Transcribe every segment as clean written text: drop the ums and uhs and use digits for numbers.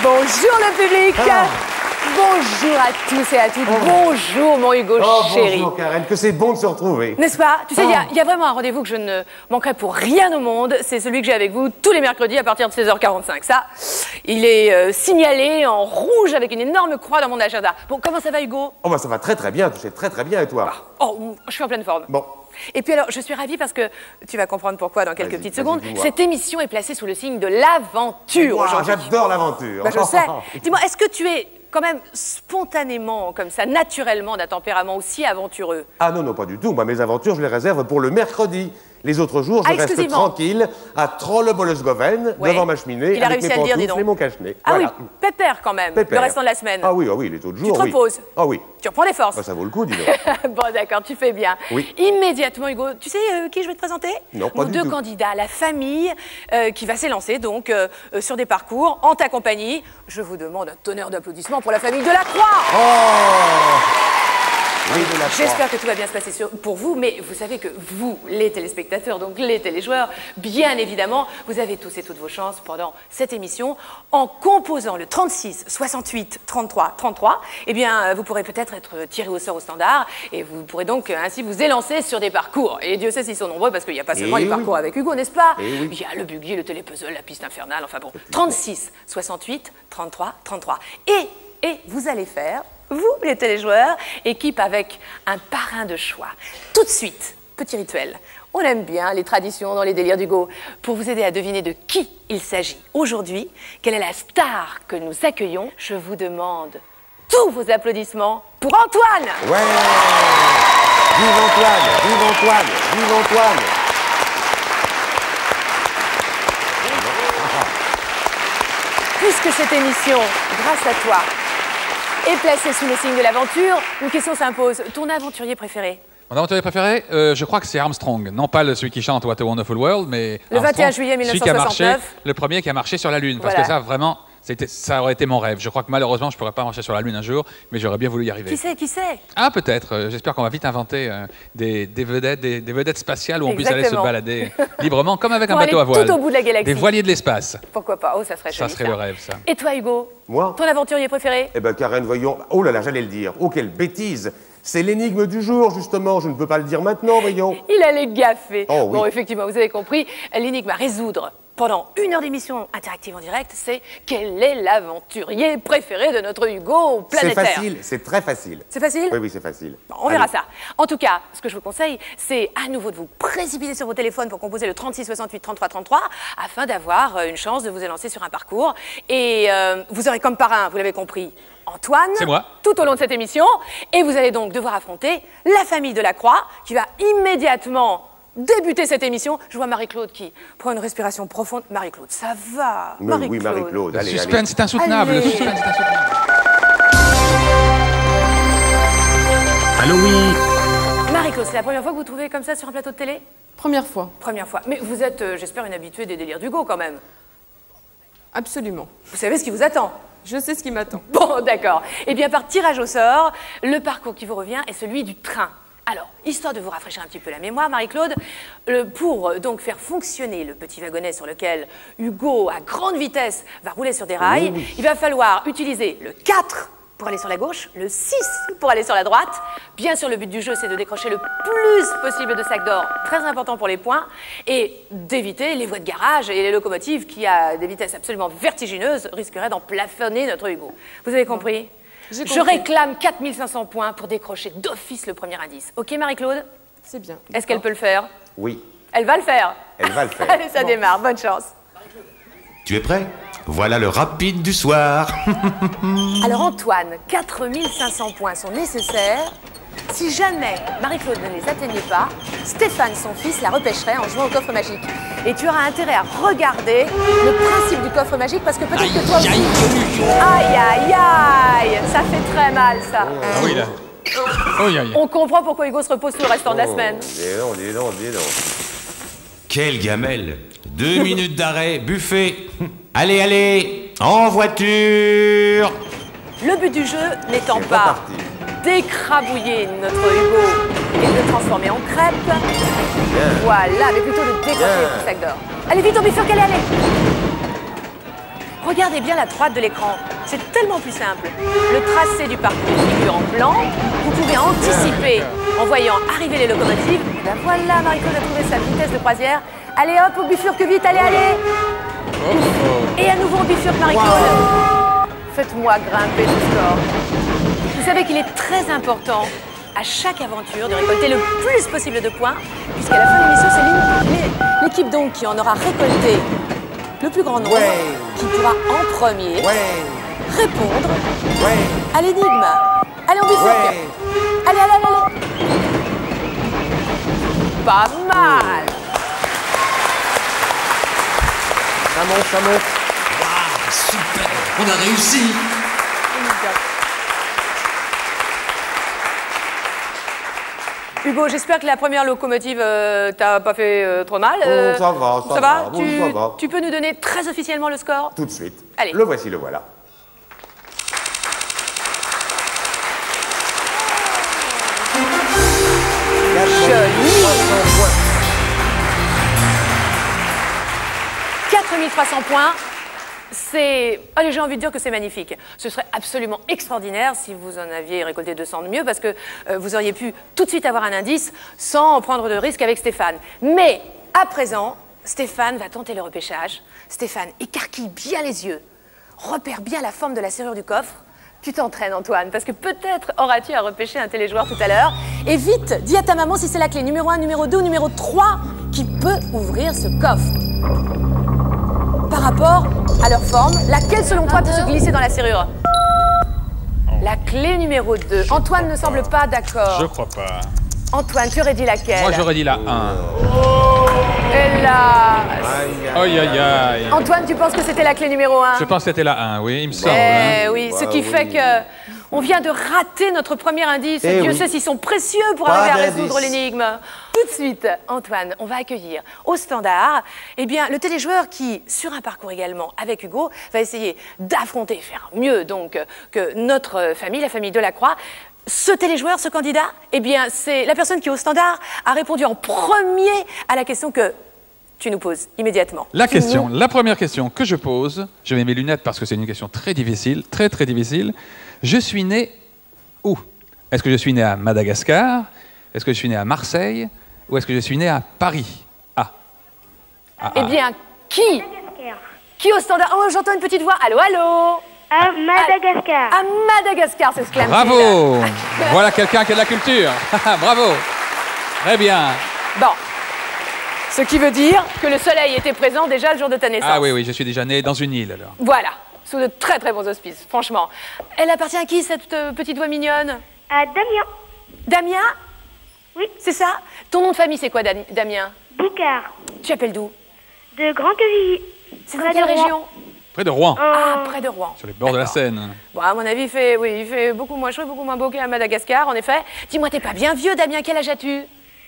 Bonjour le public. Bonjour à tous et à toutes. Bonjour mon Hugo chéri. Bonjour Karen, que c'est bon de se retrouver. N'est-ce pas? Tu sais, il y a vraiment un rendez-vous que je ne manquerai pour rien au monde. C'est celui que j'ai avec vous tous les mercredis à partir de 16h45. Ça, il est signalé en rouge avec une énorme croix dans mon agenda. Bon, comment ça va Hugo? Oh bah ça va très très bien, tu sais très très bien et toi? Oh, je suis en pleine forme. Bon. Et puis alors, je suis ravie parce que tu vas comprendre pourquoi dans quelques petites secondes. Cette émission est placée sous le signe de l'aventure aujourd'hui. J'adore l'aventure. Bah, je sais. Dis-moi, est-ce que tu es quand même spontanément, comme ça, naturellement, d'un tempérament aussi aventureux? Ah non, non, pas du tout. Moi, mes aventures, je les réserve pour le mercredi. Les autres jours, je reste tranquille à Trollebolesgoven, devant ma cheminée, avec mes pantoufles et mon cache-nez. Ah voilà. Oui, pépère quand même, le restant de la semaine. Ah oui, les autres jours, tu te reposes? Ah oui. Tu reprends des forces? Bah, ça vaut le coup, dis donc. Bon, d'accord, tu fais bien. Oui. Immédiatement, Hugo, tu sais qui je vais te présenter? Non, pas du tout. Nos deux candidats, la famille qui va s'élancer donc sur des parcours en ta compagnie. Je vous demande un tonnerre d'applaudissements pour la famille de la Croix. Oui, j'espère que tout va bien se passer pour vous, mais vous savez que vous, les téléspectateurs, donc les téléjoueurs, bien évidemment, vous avez tous et toutes vos chances pendant cette émission. En composant le 36 68 33 33, eh bien, vous pourrez peut-être être tiré au sort au standard et vous pourrez donc ainsi vous élancer sur des parcours. Et Dieu sait s'ils sont nombreux parce qu'il n'y a pas seulement les parcours avec Hugo, n'est-ce pas? Il y a le buggy, le télépuzzle, la piste infernale, enfin bon. 36 68 33 33. Et vous allez faire, vous, les téléjoueurs, équipe avec un parrain de choix. Tout de suite, petit rituel. On aime bien les traditions dans les délires d'Hugo. Pour vous aider à deviner de qui il s'agit aujourd'hui, quelle est la star que nous accueillons, je vous demande tous vos applaudissements pour Antoine. Ouais. Vive Antoine, vive Antoine, vive Antoine. Puisque cette émission, grâce à toi, est placée sous le signe de l'aventure, une question s'impose. Ton aventurier préféré? Mon aventurier préféré, je crois que c'est Armstrong. Non pas celui qui chante What a Wonderful World, mais le 21 juillet 1969. Le premier qui a marché sur la Lune. Parce que ça, vraiment, ça aurait été mon rêve. Je crois que malheureusement, je ne pourrais pas marcher sur la Lune un jour, mais j'aurais bien voulu y arriver. Qui sait? Ah, peut-être. J'espère qu'on va vite inventer des vedettes spatiales où on puisse aller se balader librement, comme avec un bateau à voile. Tout au bout de la galaxie. Des voiliers de l'espace. Pourquoi pas? Oh, ça serait joli. Ça serait le rêve, ça. Et toi, Hugo? Moi? Ton aventurier préféré? Eh ben, Karen, voyons. Oh là là, j'allais le dire. Oh, quelle bêtise! C'est l'énigme du jour, justement. Je ne peux pas le dire maintenant, voyons. Il allait gaffer. Oh, oui. Bon, effectivement, vous avez compris. L'énigme à résoudre pendant 1 heure d'émission interactive en direct, c'est quel est l'aventurier préféré de notre Hugo planétaire? C'est facile, c'est très facile. C'est facile? Oui, c'est facile. Bon, on verra ça. En tout cas, ce que je vous conseille, c'est à nouveau de vous précipiter sur vos téléphones pour composer le 36 68 33 33 afin d'avoir une chance de vous élancer sur un parcours. Et vous aurez comme parrain, vous l'avez compris, Antoine, c'est moi, tout au long de cette émission. Et vous allez donc devoir affronter la famille de la Croix qui va immédiatement débuter cette émission. Je vois Marie-Claude qui prend une respiration profonde. Marie-Claude, ça va? Oui, Marie-Claude, allez, le suspense est insoutenable. Allez. Le suspense est insoutenable. Allô, oui. Marie-Claude, c'est la première fois que vous vous trouvez comme ça sur un plateau de télé? Première fois. Première fois. Mais vous êtes, j'espère, une habituée des délires d'Hugo quand même. Absolument. Vous savez ce qui vous attend? Je sais ce qui m'attend. Bon, d'accord. Eh bien, par tirage au sort, le parcours qui vous revient est celui du train. Alors, histoire de vous rafraîchir un petit peu la mémoire, Marie-Claude, pour donc faire fonctionner le petit wagonnet sur lequel Hugo, à grande vitesse, va rouler sur des rails, il va falloir utiliser le 4 pour aller sur la gauche, le 6 pour aller sur la droite. Bien sûr, le but du jeu, c'est de décrocher le plus possible de sacs d'or, très important pour les points, et d'éviter les voies de garage et les locomotives qui, à des vitesses absolument vertigineuses, risqueraient d'en plafonner notre Hugo. Vous avez compris? Je réclame 4500 points pour décrocher d'office le premier indice. Ok, Marie-Claude? C'est bien. Est-ce qu'elle peut le faire? Oui. Elle va le faire? Elle va le faire. Allez, ça démarre. Bonne chance. Tu es prêt? Voilà le rapide du soir. Alors Antoine, 4500 points sont nécessaires Si jamais Marie-Claude ne les atteignait pas, Stéphane, son fils, la repêcherait en jouant au coffre magique. Et tu auras intérêt à regarder le principe du coffre magique parce que peut-être que toi aussi... Aïe, aïe, aïe! Ça fait très mal, ça. Ah oui, là. On comprend pourquoi Hugo se repose tout le restant de la semaine. Dis donc. Quelle gamelle! 2 minutes d'arrêt, buffet. Allez, en voiture! Le but du jeu n'étant pas d'écrabouiller notre Hugo et de le transformer en crêpe. Voilà, mais plutôt de décrocher les petits sacs d'or. Allez vite, on bifurque, allez. Regardez bien la droite de l'écran. C'est tellement plus simple. Le tracé du parcours figure en blanc. Vous pouvez anticiper en voyant arriver les locomotives. Et ben voilà, Marie-Claude a trouvé sa vitesse de croisière. Allez hop, on bifurque vite, allez. Et à nouveau, on bifurque, Marie-Claude. Faites-moi grimper ce score. Vous savez qu'il est très important à chaque aventure de récolter le plus possible de points, puisqu'à la fin de l'émission, c'est l'équipe donc qui en aura récolté le plus grand nombre, qui pourra en premier répondre à l'énigme. Allez, on bifurque. Allez. Pas mal. Ça monte. Waouh, super! On a réussi! Hugo, j'espère que la première locomotive t'a pas fait trop mal. Ça va. Tu peux nous donner très officiellement le score? Tout de suite. Allez. Le voici, le voilà. Joli. 4300 points. C'est... Allez, j'ai envie de dire que c'est magnifique. Ce serait absolument extraordinaire si vous en aviez récolté 200 de mieux, parce que vous auriez pu tout de suite avoir un indice sans prendre de risque avec Stéphane. Mais, à présent, Stéphane va tenter le repêchage. Stéphane, écarquille bien les yeux. Repère bien la forme de la serrure du coffre. Tu t'entraînes, Antoine, parce que peut-être auras-tu à repêcher un téléjoueur tout à l'heure. Et vite, dis à ta maman si c'est la clé numéro 1, numéro 2 ou numéro 3 qui peut ouvrir ce coffre. Par rapport à leur forme, laquelle selon toi peut se glisser dans la serrure? La clé numéro 2. Antoine ne semble pas d'accord. Je crois pas. Antoine, tu aurais dit laquelle? Moi, j'aurais dit la 1. Hélas. Aïe. Antoine, tu penses que c'était la clé numéro 1? Je pense que c'était la 1, oui, il me semble. Oui, ce qui fait que on vient de rater notre premier indice. Dieu sait s'ils sont précieux pour arriver à résoudre l'énigme. Tout de suite, Antoine, on va accueillir au standard le téléjoueur qui, sur un parcours également avec Hugo, va essayer d'affronter, faire mieux donc que notre famille, la famille Delacroix. Ce téléjoueur, ce candidat, c'est la personne qui, au standard, a répondu en premier à la question que tu nous poses immédiatement. La première question que je pose, je mets mes lunettes parce que c'est une question très difficile, très difficile. Je suis né où? Est-ce que je suis né à Madagascar? Est-ce que je suis né à Marseille? Ou est-ce que je suis né à Paris? Qui au standard? Oh, j'entends une petite voix. Allô? À Madagascar. À Madagascar, s'exclame-t-il. Bravo. Voilà quelqu'un qui a de la culture. Bravo. Très bien. Bon. Ce qui veut dire que le soleil était présent déjà le jour de ta naissance. Ah oui, je suis déjà né dans une île alors. Voilà. Sous de très bons auspices, franchement. Elle appartient à qui, cette petite voix mignonne? À Damien. Damien? Oui. C'est ça? Ton nom de famille, c'est quoi, Damien? Boucard. Tu appelles d'où? De Grand-Quevilly. C'est dans quelle région? Près de Rouen. Ah, près de Rouen. Sur les bords de la Seine. Bon, à mon avis, il fait beaucoup moins chaud, beaucoup moins beau qu'à Madagascar, en effet. Dis-moi, t'es pas bien vieux, Damien, quel âge as-tu?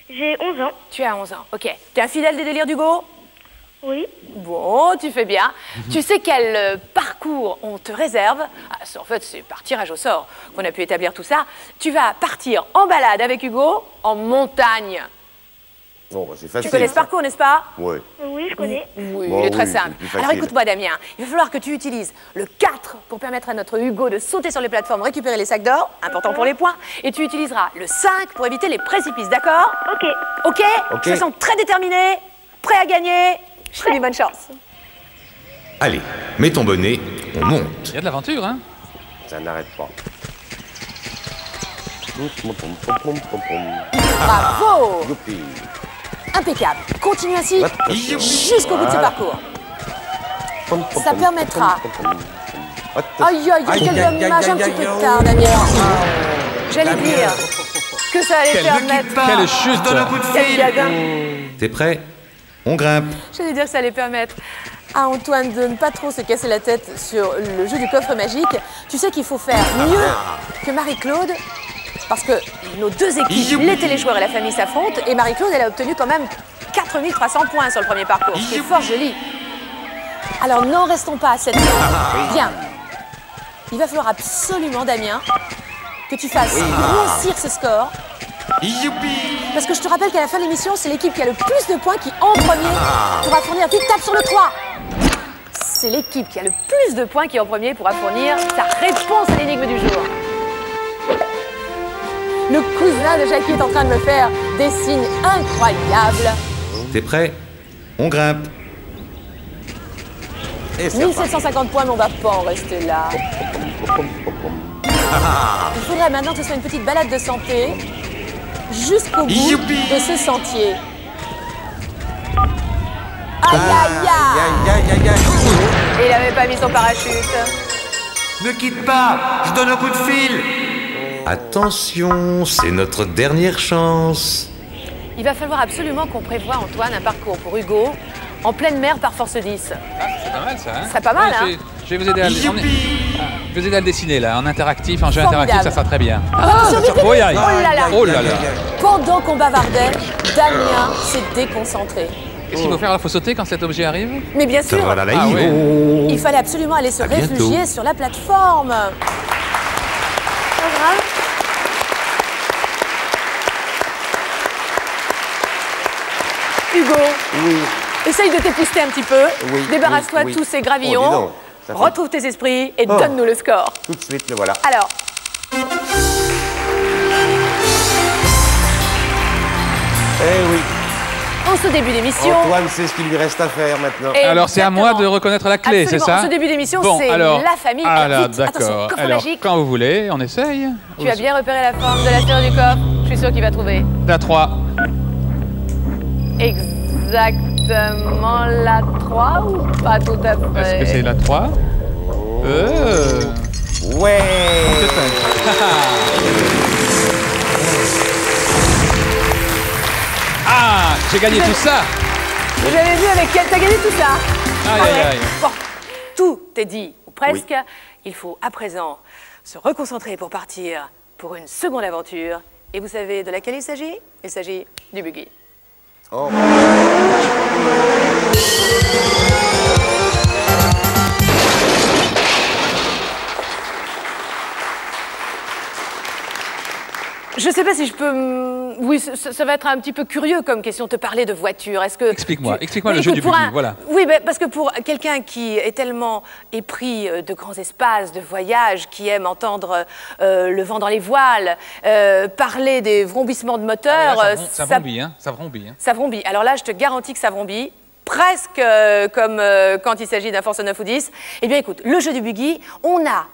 J'ai 11 ans. Tu as 11 ans, ok. T'es un fidèle des délires d'Hugo? Oui. Bon, tu fais bien. Tu sais quel parcours on te réserve? En fait, c'est par tirage au sort qu'on a pu établir tout ça. Tu vas partir en balade avec Hugo en montagne. Bon, c'est facile. Tu connais ce parcours, n'est-ce pas? Oui. Oui, je connais. Oui, il est très simple. Alors écoute-moi, Damien, il va falloir que tu utilises le 4 pour permettre à notre Hugo de sauter sur les plateformes, récupérer les sacs d'or, important pour les points, et tu utiliseras le 5 pour éviter les précipices, d'accord? Ok. Je te sens très déterminé, prêt à gagner. Je te dis bonne chance. Allez, mets ton bonnet, on monte. Il y a de l'aventure, hein? Ça n'arrête pas. Bravo! Youpi. Impeccable. Continue ainsi jusqu'au bout de ce parcours. Ça permettra... Aïe, quel dommage, un petit peu tard, Damien. J'allais dire que ça allait permettre... Quelle chute! Quel gadin. T'es prêt? On grimpe. J'allais dire que ça allait permettre à Antoine de ne pas trop se casser la tête sur le jeu du coffre magique. Tu sais qu'il faut faire mieux que Marie-Claude, parce que nos deux équipes, les téléjoueurs et la famille, s'affrontent, et Marie-Claude, elle a obtenu quand même 4300 points sur le premier parcours, ce qui est fort joli. Alors n'en restons pas à cette heure. Bien. Il va falloir absolument, Damien, que tu fasses grossir ce score. Parce que je te rappelle qu'à la fin de l'émission, c'est l'équipe qui a le plus de points qui, en premier, pourra fournir. Tu tapes sur le 3. C'est l'équipe qui a le plus de points qui, en premier, pourra fournir sa réponse à l'énigme du jour. Le cousin de Jackie est en train de me faire des signes incroyables. T'es prêt? On grimpe. 1750 points, mais on va pas en rester là. Il faudrait maintenant que ce soit une petite balade de santé jusqu'au bout de ce sentier. Aïe, aïe, aïe! Et il avait pas mis son parachute. Ne quitte pas, je donne un coup de fil. Attention, c'est notre dernière chance. Il va falloir absolument qu'on prévoie, Antoine, un parcours pour Hugo en pleine mer par force 10. Ah, c'est pas mal ça, hein? Ce serait pas mal, hein? Je vais vous aider à le... Je vais vous aider à le dessiner là, en interactif, en jeu interactif, ça sera très bien. Oh là là! Oh là là! Pendant qu'on bavardait, Damien s'est déconcentré. Qu'est-ce qu'il faut faire? Il faut sauter quand cet objet arrive? Mais bien sûr, il fallait absolument aller se réfugier sur la plateforme. Pas grave. Hugo, essaye de t'épuister un petit peu. Débarrasse-toi de tous ces gravillons. Retrouve tes esprits et donne-nous le score. Tout de suite, le voilà. Alors. Eh oui. En ce début d'émission... Antoine sait ce qu'il lui reste à faire maintenant. Alors c'est à moi de reconnaître la clé, c'est ça? En ce début d'émission, bon, c'est alors, la famille. Alors vite, attention, coffre magique. Quand vous voulez, on essaye. Tu as bien repéré la forme de la serrure du coffre. Je suis sûr qu'il va trouver. La 3. Exactement la 3 ou pas tout à fait? Est-ce que c'est la 3? Ouais. Ah, j'ai gagné tout ça. Vous avez vu avec quel t'as gagné tout ça? Aïe, aïe, aïe. Bon, tout est dit, ou presque. Oui. Il faut à présent se reconcentrer pour partir pour une seconde aventure. Et vous savez de laquelle il s'agit? Il s'agit du buggy. Oh. Je sais pas si je peux... Oui, ça va être un petit peu curieux comme question, te parler de voiture. Est-ce que... Explique-moi le jeu du buggy, voilà. Oui, parce que pour quelqu'un qui est tellement épris de grands espaces, de voyages, qui aime entendre le vent dans les voiles, parler des vrombissements de moteur... ça vrombit, hein, ça vrombit. Hein. Ça vrombit. Alors là, je te garantis que ça vrombit. Presque comme quand il s'agit d'un Force 9 ou 10. Eh bien, écoute, le jeu du buggy, on a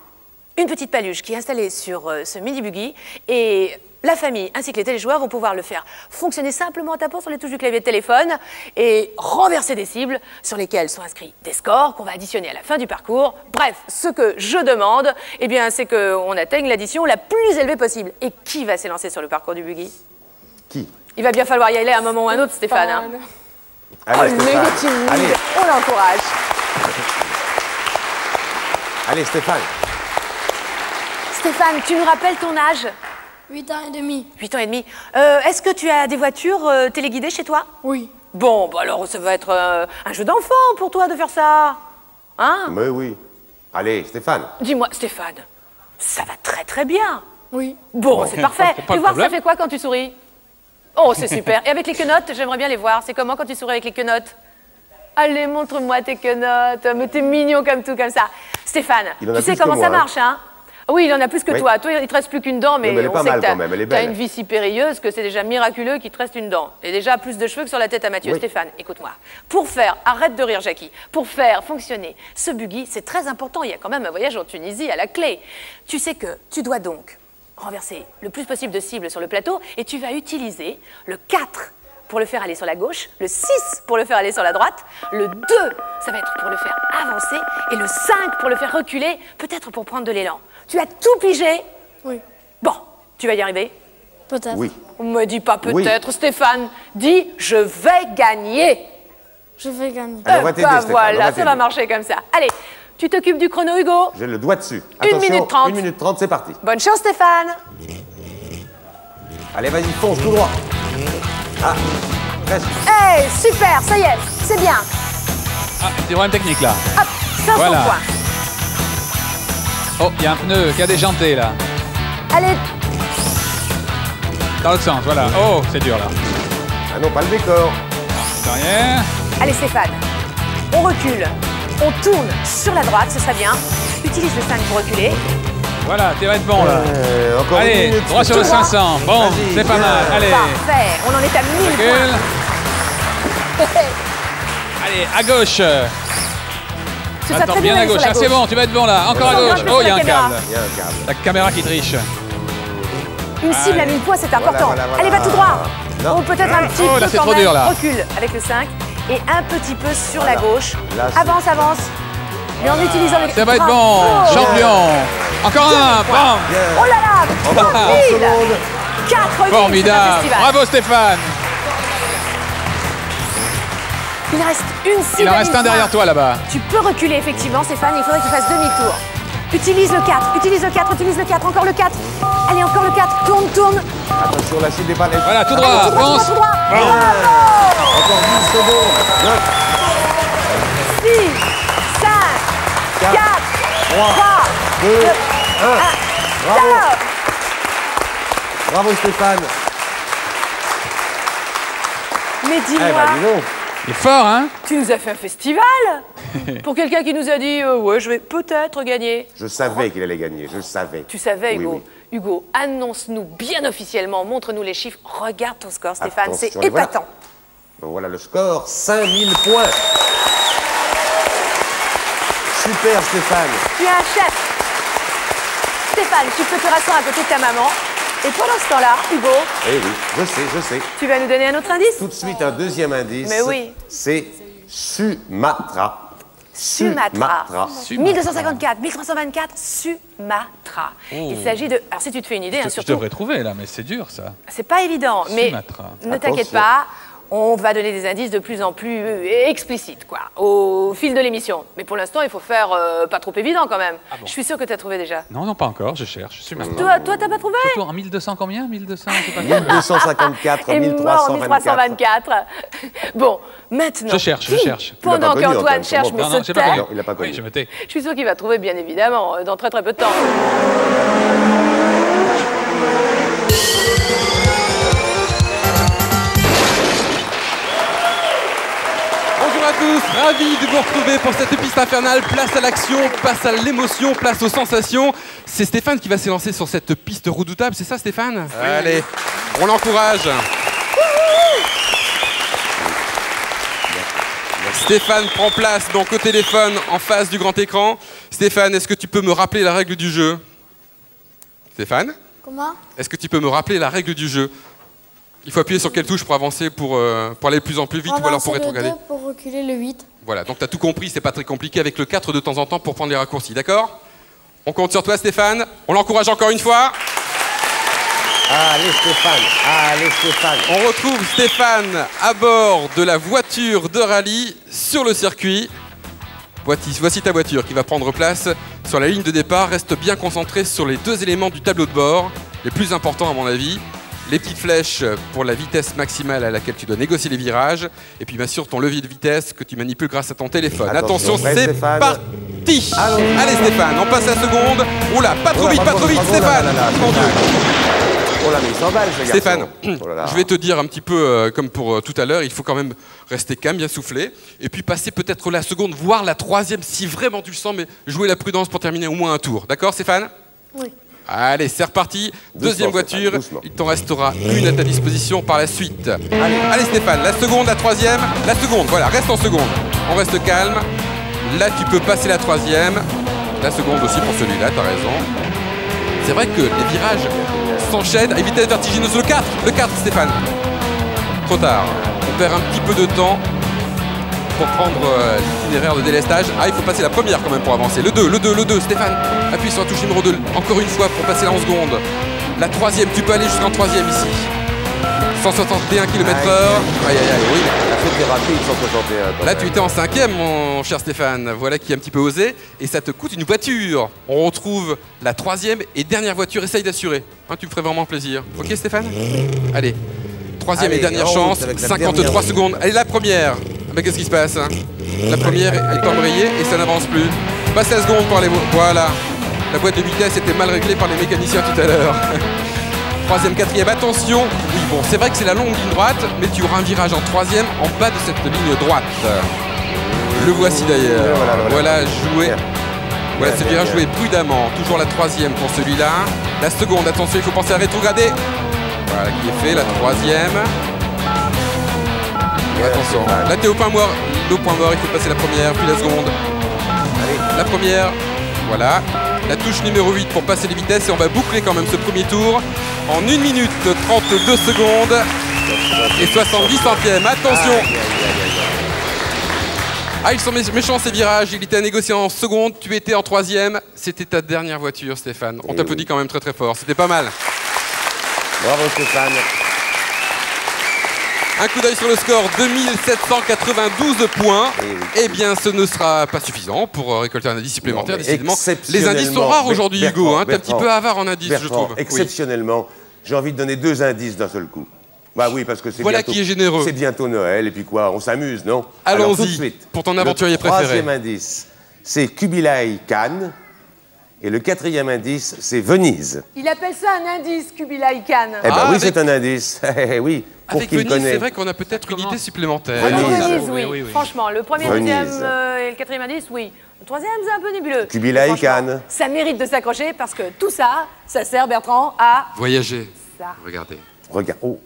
une petite paluche qui est installée sur ce mini-buggy et... La famille ainsi que les téléjoueurs vont pouvoir le faire fonctionner simplement en tapant sur les touches du clavier de téléphone et renverser des cibles sur lesquelles sont inscrits des scores qu'on va additionner à la fin du parcours. Bref, ce que je demande, eh bien, c'est qu'on atteigne l'addition la plus élevée possible. Et qui va s'élancer sur le parcours du buggy? Qui? Il va bien falloir y aller à un moment ou à un autre, Stéphane. Hein. Allez, Stéphane. Allez. On l'encourage. Allez, Stéphane. Stéphane, tu nous rappelles ton âge? 8 ans et demi. 8 ans et demi. Est-ce que tu as des voitures téléguidées chez toi? Oui. Bon, bah alors ça va être un jeu d'enfant pour toi de faire ça. Hein? Mais oui. Allez, Stéphane. Dis-moi, Stéphane, ça va très très bien. Oui. Bon, c'est parfait. Tu vois, ça fait quoi quand tu souris? Oh, c'est super. Et avec les quenottes, j'aimerais bien les voir. C'est comment quand tu souris avec les quenottes? Allez, montre-moi tes quenottes. Mais t'es mignon comme tout, comme ça. Stéphane, tu sais comment ça marche, hein? Oui, il en a plus que toi. Toi, il ne te reste plus qu'une dent, mais elle est on pas sait mal que quand même, elle est tu as belle. une vie si périlleuse que c'est déjà miraculeux qu'il te reste une dent. Et déjà plus de cheveux que sur la tête à Mathieu. Oui. Stéphane, écoute-moi. Pour faire, arrête de rire Jackie, pour faire fonctionner ce buggy, c'est très important. Il y a quand même un voyage en Tunisie à la clé. Tu sais que tu dois donc renverser le plus possible de cibles sur le plateau et tu vas utiliser le 4 pour le faire aller sur la gauche, le 6 pour le faire aller sur la droite, le 2, ça va être pour le faire avancer, et le 5 pour le faire reculer, peut-être pour prendre de l'élan. Tu as tout pigé? Oui. Bon, tu vas y arriver? Peut-être. Oui. On me dit pas peut-être, Stéphane. Dis, je vais gagner. Je vais gagner. Allez, on va t'aider, Stéphane, on voilà, va ça va t'aider. marcher comme ça. Allez, tu t'occupes du chrono, Hugo? J'ai le doigt dessus. 1 Attention, minute 30. 1 minute 30, c'est parti. Bonne chance, Stéphane. Allez, vas-y, fonce tout droit. Ah, presque. Hey, super, ça y est, c'est bien. Ah, des problèmes techniques là. Hop, 500 Voilà. points. Oh, il y a un pneu qui a déjanté là. Allez, Dans l'autre sens, voilà. Oh, c'est dur là. Ah non, pas le décor. C'est rien. allez Stéphane. On recule, on tourne sur la droite, ce serait bien. Utilise le 5 pour reculer. Voilà, tu vas être bon là. Encore une Allez, minute. droit sur le 500. Bon, Vas-y, c'est pas bien. mal. Allez, Parfait, on en est à 1000 recule. points. Allez, à gauche. Tu vas Attends, très bien à aller sur gauche. la Ah, c'est bon, tu vas être bon là. Encore à Regarde gauche. bien Oh, il y a sur un la caméra. câble. Il y a un câble. La caméra qui triche. Une cible à 1000 points, c'est important. Voilà, voilà, Allez, va tout droit. Non. Ou peut-être un petit Oh, là, peu c'est quand trop même. dur, là. Recule avec le 5 et un petit peu sur la Voilà. gauche. Là, c'est- Avance, avance. Mais en utilisant le... Ça va être bon. Bravo. Champion. Encore un. Bon. Bien. Oh là là, Encore 30 4000. secondes. 4000, Formidable. c'est un festival. Bravo Stéphane. Il reste une cible Il en à reste 1000 un derrière points. toi là-bas. Tu peux reculer effectivement, Stéphane, il faudrait qu'il fasse demi-tour. Utilise le 4, utilise le 4, utilise le 4, encore le 4. Allez, encore le 4, tourne, tourne. Attention, la cible n'est pas nette. Voilà, tout Allez, droit. tout droit, Avance. tout droit, tout droit. Bon. Bravo. Encore 10 secondes. 9, 6, 5, 4, 3, 2, 1. Bravo. top. Bravo Stéphane. Mais Eh dis-moi, ben dis donc. Il est fort, hein? tu nous as fait un festival pour quelqu'un qui nous a dit ouais, je vais peut-être gagner. Je savais qu'il allait gagner, je le savais. Tu savais, Oui, Hugo. oui. Hugo, annonce-nous bien officiellement, montre-nous les chiffres. Regarde ton score, Stéphane, c'est Attention, les voilà. épatant. Donc voilà le score, 5000 points. Super Stéphane. Tu es un chef. Stéphane, tu peux te rasseoir à côté de ta maman. Et pendant ce temps-là, Hugo, Eh oui, je sais. tu vas nous donner un autre indice? Tout de suite, un deuxième indice. Mais oui. C'est Sumatra. Sumatra. 1254, 1254, 1324, Sumatra. Il s'agit de... Alors si tu te fais une idée, hein, Je surtout, devrais trouver là, mais c'est dur ça. c'est pas évident, mais Sumatra. ne t'inquiète Attention. pas, on va donner des indices de plus en plus explicites, quoi, au fil de l'émission. Mais pour l'instant, il faut faire pas trop évident quand même. bon Je suis sûre que tu as trouvé déjà. Non, non, pas encore, je cherche. Sumatra. Toi, t'as pas trouvé? Surtout en 1200 combien? 1200, je sais pas quoi. 1254, Et mort en 1324. 1324. Bon, maintenant. Je cherche. Il l'a Pendant pas connu, qu'Antoine Antoine, cherche, comment mais Non, se non, j'ai pas tait, connu. Non, il l'a pas connu. Oui, je me tais. je suis sûre qu'il va trouver, bien évidemment, dans très très peu de temps. Bonjour à tous, ravi de vous retrouver pour cette piste infernale. Place à l'action, place à l'émotion, place aux sensations. C'est Stéphane qui va s'élancer sur cette piste redoutable, c'est ça Stéphane? Allez, on l'encourage. Stéphane prend place donc au téléphone en face du grand écran. Stéphane, est-ce que tu peux me rappeler la règle du jeu? Stéphane? Comment? Est-ce que tu peux me rappeler la règle du jeu? Il faut appuyer sur quelle touche pour avancer, pour aller de plus en plus vite ou alors pour Avancer le rétrograder? 2 pour reculer le 8. Voilà, donc tu as tout compris, c'est pas très compliqué avec le 4 de temps en temps pour prendre les raccourcis, d'accord? On compte sur toi Stéphane, on l'encourage encore une fois. Allez Stéphane, allez Stéphane. On retrouve Stéphane à bord de la voiture de rallye sur le circuit. Voici ta voiture qui va prendre place sur la ligne de départ. Reste bien concentré sur les deux éléments du tableau de bord, les plus importants à mon avis. Les petites flèches pour la vitesse maximale à laquelle tu dois négocier les virages. Et puis bien sûr ton levier de vitesse que tu manipules grâce à ton téléphone. Attention, prêt, c'est Stéphane. parti. Allons. Allez Stéphane, on passe à la seconde. Oula, pas trop Oh là, vite, pas trop vite bravo, Stéphane. là, là, là, Mon Dieu. Oh là, mais il s'emballe ce garçon. Stéphane, Oh là là. je vais te dire un petit peu comme pour tout à l'heure, il faut quand même rester calme, bien souffler, et puis passer peut-être la seconde, voire la troisième, si vraiment tu le sens, mais jouer la prudence pour terminer au moins un tour. D'accord Stéphane? Oui. Allez, c'est reparti. Deuxième Stéphane, voiture, doucement. il t'en restera une à ta disposition par la suite. Allez Stéphane, la seconde, la troisième, la seconde, voilà, reste en seconde. On reste calme. Là, tu peux passer la troisième. La seconde aussi pour celui-là, t'as raison. C'est vrai que les virages s'enchaînent à vitesse vertigineuse. Le 4 Stéphane. Trop tard. On perd un petit peu de temps pour prendre l'itinéraire de délestage. Ah, il faut passer la première quand même pour avancer. Le 2 Stéphane. Appuie sur la touche numéro 2. Encore une fois pour passer là en seconde. La troisième, tu peux aller jusqu'en troisième ici. 161 km/h. Aïe, aïe, aïe, oui. La fait des rapides, 161. Là, tu étais en cinquième, mon cher Stéphane. Voilà qui est un petit peu osé. Et ça te coûte une voiture. On retrouve la troisième et dernière voiture. Essaye d'assurer. Hein, tu me ferais vraiment plaisir. Ok, Stéphane? Allez. Troisième et dernière chance. 53 secondes. Allez, la première. Mais qu'est-ce qui se passe, hein? La première est embrayée et ça n'avance plus. Passe la seconde pour aller... Voilà. La boîte de vitesse était mal réglée par les mécaniciens tout à l'heure. Troisième, quatrième, attention. Oui, bon, c'est vrai que c'est la longue ligne droite, mais tu auras un virage en troisième en bas de cette ligne droite. Le voici d'ailleurs. Voilà, joué. Voilà, ce virage joué prudemment. Toujours la troisième pour celui-là. La seconde, attention, il faut penser à rétrograder. Voilà, qui est fait, la troisième. Attention, là t'es au point mort, il faut passer la première, puis la seconde. La première, voilà. La touche numéro 8 pour passer les vitesses et on va boucler quand même ce premier tour en 1 minute 32 secondes et 70 centièmes. Attention! Ah, ils sont méchants ces virages, il était à négocier en seconde, tu étais en troisième. C'était ta dernière voiture, Stéphane. On t'applaudit quand même très très fort, c'était pas mal. Bravo Stéphane. Un coup d'œil sur le score, 2792 points. Eh bien, ce ne sera pas suffisant pour récolter un indice supplémentaire, décidément. Les indices sont rares aujourd'hui, Hugo. Hein. T'es un petit peu avare en indices, je trouve. Exceptionnellement, j'ai envie de donner 2 indices d'un seul coup. Bah oui, parce que c'est voilà bientôt, qui est généreux. C'est bientôt Noël, et puis quoi, on s'amuse, non? Allons-y, pour ton aventurier préféré. Le 3e indice, c'est Kubilai Khan. Et le 4e indice, c'est Venise. Il appelle ça un indice, Kubilai Khan. Eh ben oui, c'est un indice. Oui. Avec Venise, c'est vrai qu'on a peut-être une idée supplémentaire. Venise, oui. Franchement, le premier, deuxième et le 4e indice, oui. Le 3e, c'est un peu nébuleux. Kubilai Khan. Ça mérite de s'accrocher parce que tout ça, ça sert, Bertrand, à... voyager. Ça. Regardez. Regarde. Oh.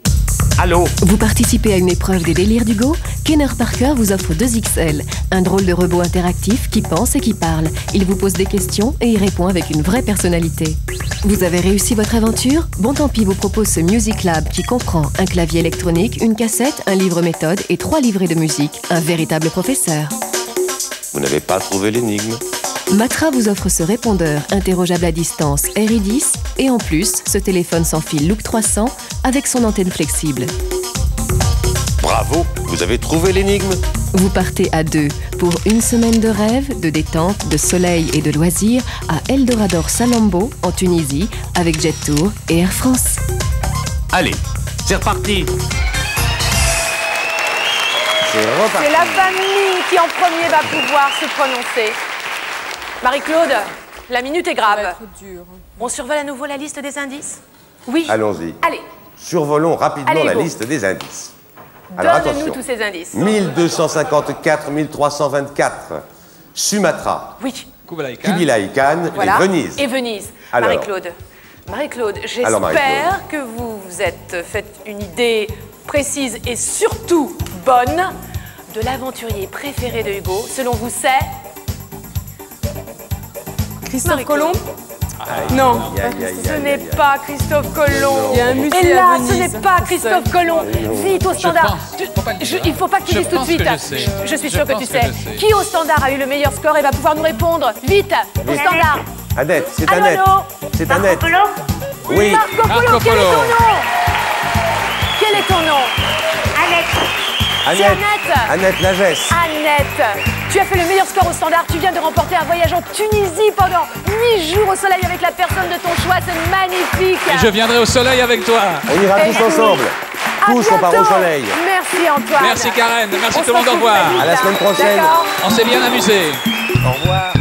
Allô? Vous participez à une épreuve des délires d'Hugo? Kenner Parker vous offre 2XL, un drôle de robot interactif qui pense et qui parle. Il vous pose des questions et y répond avec une vraie personnalité. Vous avez réussi votre aventure? Bon tant pis vous propose ce Music Lab qui comprend un clavier électronique, une cassette, un livre méthode et 3 livrets de musique. Un véritable professeur. Vous n'avez pas trouvé l'énigme? Matra vous offre ce répondeur interrogeable à distance RI10 et en plus ce téléphone sans fil Look 300 avec son antenne flexible. Bravo, vous avez trouvé l'énigme. Vous partez à 2 pour une semaine de rêve, de détente, de soleil et de loisirs à Eldorado Salambo en Tunisie avec Jet Tour et Air France. Allez, c'est reparti. C'est la famille qui en premier va pouvoir se prononcer. Marie-Claude, la minute est grave. Ça va être dur. On survole à nouveau la liste des indices? Oui. Allons-y. Allez. Survolons rapidement Allez, la go. liste des indices. Alors Donne-nous attention. tous ces indices. 1254, 1324. Sumatra. Oui. Kubilai Khan. Kubilai Khan Voilà. et Venise. Et Venise. Alors. Marie-Claude. Marie-Claude, j'espère Alors, Marie-Claude. que vous vous êtes fait une idée précise et surtout bonne de l'aventurier préféré de Hugo. Selon vous, c'est Christophe Colomb? Non. Ce n'est pas Christophe Colomb. Il y a un musée Et là, à Venise. ce n'est pas Christophe Colomb. Vite au standard. Il ne faut pas que tu Je dises tout de pense suite. que je sais. Je suis Je sûre que pense tu que sais. je sais. Qui au standard a eu le meilleur score et va pouvoir nous répondre? Vite, au standard. Annette, c'est Allô, Annette. allô. C'est Annette. Polo? Oui. Marco Polo, Marco quel est Polo. ton nom? Quel est ton nom? Annette. C'est Annette. Annette Lagesse. Annette, tu as fait le meilleur score au standard. Tu viens de remporter un voyage en Tunisie pendant 8 jours au soleil avec la personne de ton choix. C'est magnifique. Et je viendrai au soleil avec toi. On ira tous ensemble. À Tous, on part au bientôt. soleil. Merci Antoine. Merci Karen, merci On tout le monde, se au revoir. retrouve très À la vite. semaine prochaine. D'accord. On s'est bien amusé. Au revoir.